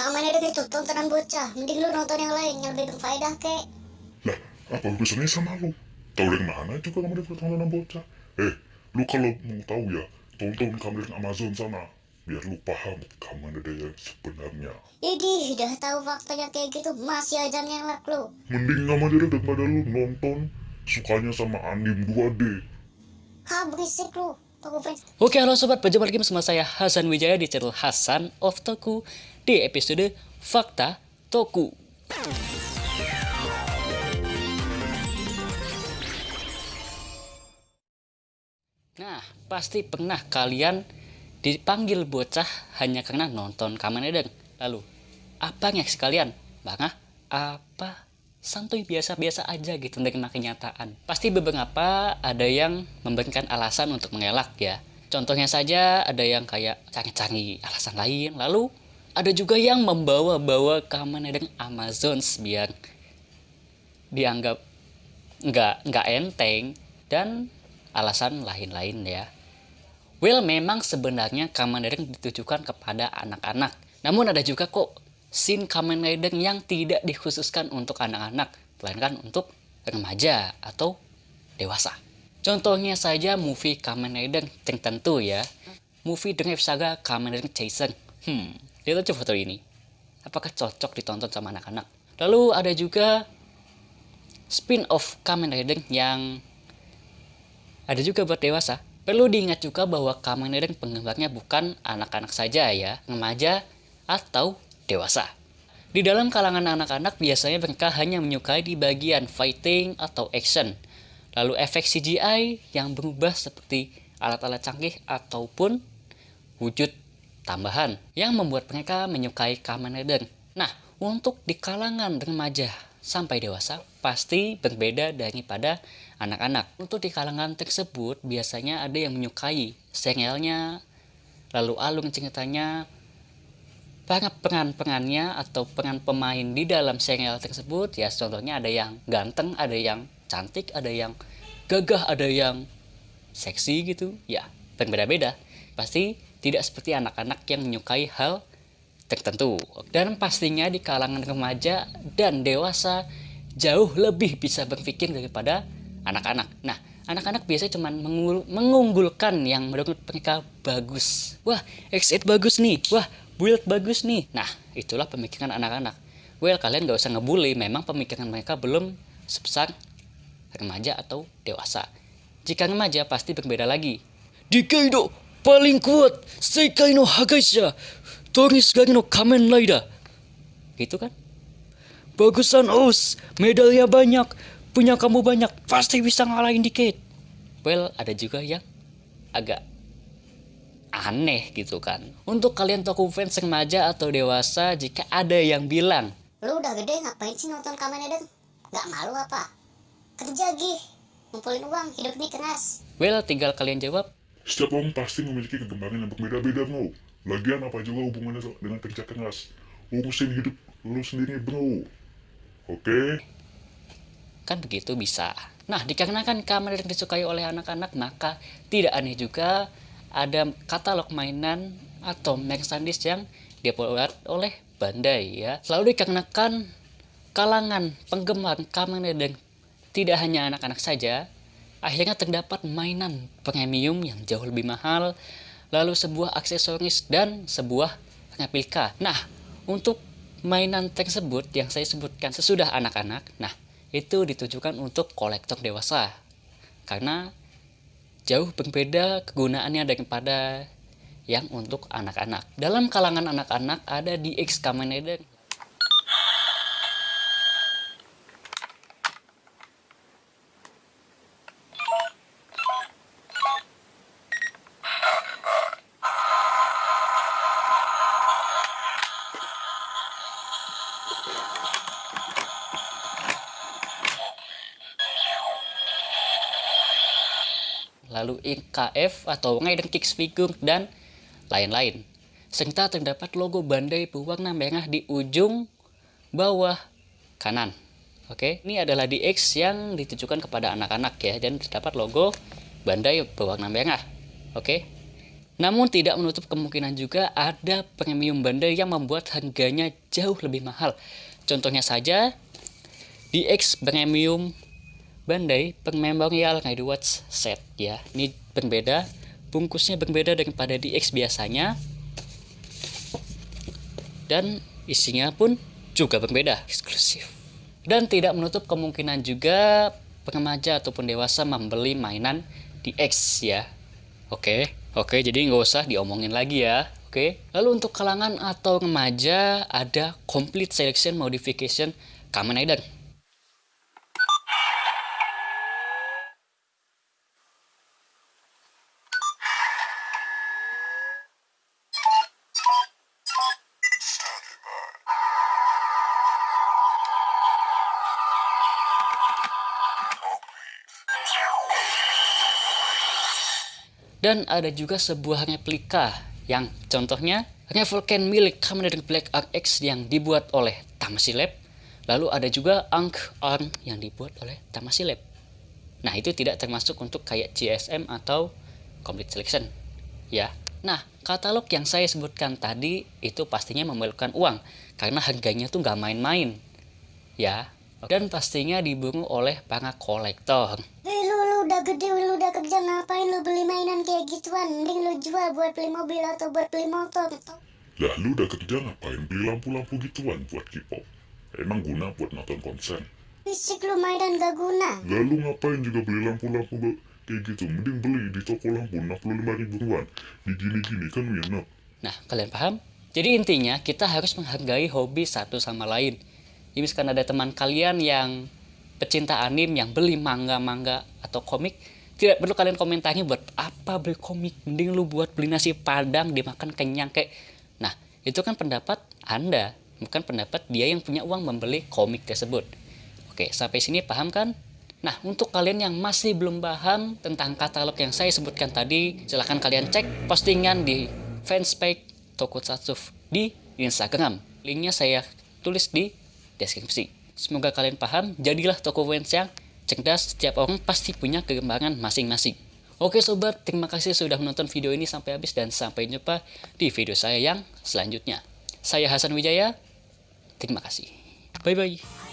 Kamen Rider itu tontonan bocah. Mending lu nonton yang lain yang lebih berfaedah kek. Lah, apa urusannya sama lu? Tahu dari mana juga kamu dari tontonan bocah? Lu kalau mau tahu ya, tonton kamu dari Amazon sana. Biar lu paham kamu ada yang sebenarnya. Idih, udah tahu faktanya kayak gitu masih aja ngelak lu. Mending kamu dari daripada lu nonton sukanya sama anime 2D. Ha, berisik lu. Tunggu fans. Oke, halo sobat, berjumpa lagi bersama saya Hasan Wijaya di channel Hasan of Toku di episode Fakta Toku. Nah, pasti pernah kalian dipanggil bocah hanya karena nonton Kamen Rider. Lalu, apa ngeks kalian? Bangah? Apa? Santuy biasa-biasa aja gitu dengan kenyataan. Pasti beberapa ada yang memberikan alasan untuk mengelak ya. Contohnya saja ada yang kayak cari-cari alasan lain. Lalu ada juga yang membawa-bawa Kamen Rider Amazons biar dianggap nggak enteng dan alasan lain-lain ya. Well, memang sebenarnya Kamen Rider ditujukan kepada anak-anak. Namun ada juga kok scene Kamen Rider yang tidak dikhususkan untuk anak-anak, melainkan untuk remaja atau dewasa. Contohnya saja movie Kamen Rider tertentu ya. Movie Drive Saga Kamen Rider Chaser. Lihat aja foto ini. Apakah cocok ditonton sama anak-anak? Lalu ada juga spin-off Kamen Rider yang ada juga buat dewasa. Perlu diingat juga bahwa Kamen Rider penggemarnya bukan anak-anak saja ya, remaja atau dewasa. Di dalam kalangan anak-anak biasanya mereka hanya menyukai di bagian fighting atau action. Lalu efek CGI yang berubah seperti alat-alat canggih ataupun wujud tambahan yang membuat mereka menyukai Kamen Rider. Nah, untuk di kalangan remaja sampai dewasa pasti berbeda daripada anak-anak. Untuk di kalangan tersebut biasanya ada yang menyukai serialnya, lalu alur ceritanya, para peran-perannya atau peran pemain di dalam serial tersebut ya, contohnya ada yang ganteng, ada yang cantik, ada yang gagah, ada yang seksi gitu ya, berbeda-beda. Pasti tidak seperti anak-anak yang menyukai hal tertentu. Dan pastinya di kalangan remaja dan dewasa jauh lebih bisa berpikir daripada anak-anak. Nah, anak-anak biasanya cuma mengunggulkan yang menurut mereka bagus. Wah, X8 bagus nih. Wah, build bagus nih. Nah, itulah pemikiran anak-anak. Well, kalian gak usah ngebully. Memang pemikiran mereka belum sebesar remaja atau dewasa. Jika remaja pasti berbeda lagi. Dikaido paling kuat, Sekai no Hagaisha, Toris Gari no Kamen Rider. Gitu kan? Bagusan Os, medalnya banyak, punya kamu banyak, pasti bisa ngalahin dikit. Well, ada juga yang agak aneh gitu kan. Untuk kalian Toku fans remaja atau dewasa, jika ada yang bilang, Lu udah gede ngapain sih nonton Kamen Rider? Gak malu apa? Kerja gih. Ngumpulin uang, hidup ini keras. well, tinggal kalian jawab, Setiap orang pasti memiliki kegemaran yang berbeda-beda, bro. Lagian apa juga hubungannya dengan kerja keras? Urusin hidup lu sendiri, bro. Oke? kan begitu bisa. Nah, dikarenakan Kamen Rider disukai oleh anak-anak, maka tidak aneh juga ada katalog mainan atau merchandise yang dibuat oleh Bandai ya. Selalu dikarenakan kalangan penggemar Kamen Rider tidak hanya anak-anak saja, akhirnya terdapat mainan premium yang jauh lebih mahal, lalu sebuah aksesoris dan sebuah replika. Nah, untuk mainan tersebut yang saya sebutkan sesudah anak-anak, nah itu ditujukan untuk kolektor dewasa karena jauh berbeda kegunaannya daripada yang untuk anak-anak. Dalam kalangan anak-anak ada DX Kamen Rider. Lalu IKF atau Rider Kicks Figure dan lain-lain. Serta terdapat logo Bandai berwarna merah di ujung bawah kanan. Oke, ini adalah DX yang ditujukan kepada anak-anak ya, dan terdapat logo Bandai berwarna merah. Oke. Namun tidak menutup kemungkinan juga ada premium bundle yang membuat harganya jauh lebih mahal. Contohnya saja DX Premium Bundle Memorial Watch Set ya. Ini berbeda, bungkusnya berbeda daripada DX biasanya. Dan isinya pun juga berbeda, eksklusif. Dan tidak menutup kemungkinan juga remaja ataupun dewasa membeli mainan DX ya. Oke, jadi nggak usah diomongin lagi ya. Oke. Lalu untuk kalangan atau remaja ada Complete Selection Modification Kamen Rider. Dan ada juga sebuah replika yang contohnya Revolcan milik Kamen Rider Black RX yang dibuat oleh Tamashii Lab. Lalu ada juga Ankh Arm yang dibuat oleh Tamashii Lab. Nah, itu tidak termasuk untuk kayak GSM atau Complete Selection ya. Nah, katalog yang saya sebutkan tadi itu pastinya memerlukan uang karena harganya tuh nggak main-main ya. Dan pastinya diburu oleh para kolektor. Lu udah gede, lu udah kerja, ngapain lu beli mainan kayak gituan? Mending lu jual buat beli mobil atau buat beli motor. Lah lu udah kerja ngapain beli lampu-lampu gituan buat K-pop? Emang guna buat nonton konser? Fisik lu mainan gak guna. Lalu ngapain juga beli lampu-lampu kayak gitu? Mending beli di toko lampu 65 ribuan. Di gini-gini kan enak. Nah, kalian paham? Jadi intinya kita harus menghargai hobi satu sama lain. Jadi misalkan ada teman kalian yang pecinta anime yang beli manga-manga atau komik, tidak perlu kalian komentari buat apa beli komik, mending lu buat beli nasi padang dimakan kenyang kayak. Nah, itu kan pendapat Anda, bukan pendapat dia yang punya uang membeli komik tersebut. Oke, sampai sini paham kan? Nah, untuk kalian yang masih belum paham tentang katalog yang saya sebutkan tadi, silahkan kalian cek postingan di fanspage Tokusatsu di Instagram. Linknya saya tulis di deskripsi. Semoga kalian paham, jadilah toko fans yang cerdas, setiap orang pasti punya kegembangan masing-masing. Oke sobat, terima kasih sudah menonton video ini sampai habis dan sampai jumpa di video saya yang selanjutnya. Saya Hasan Wijaya, terima kasih. Bye-bye.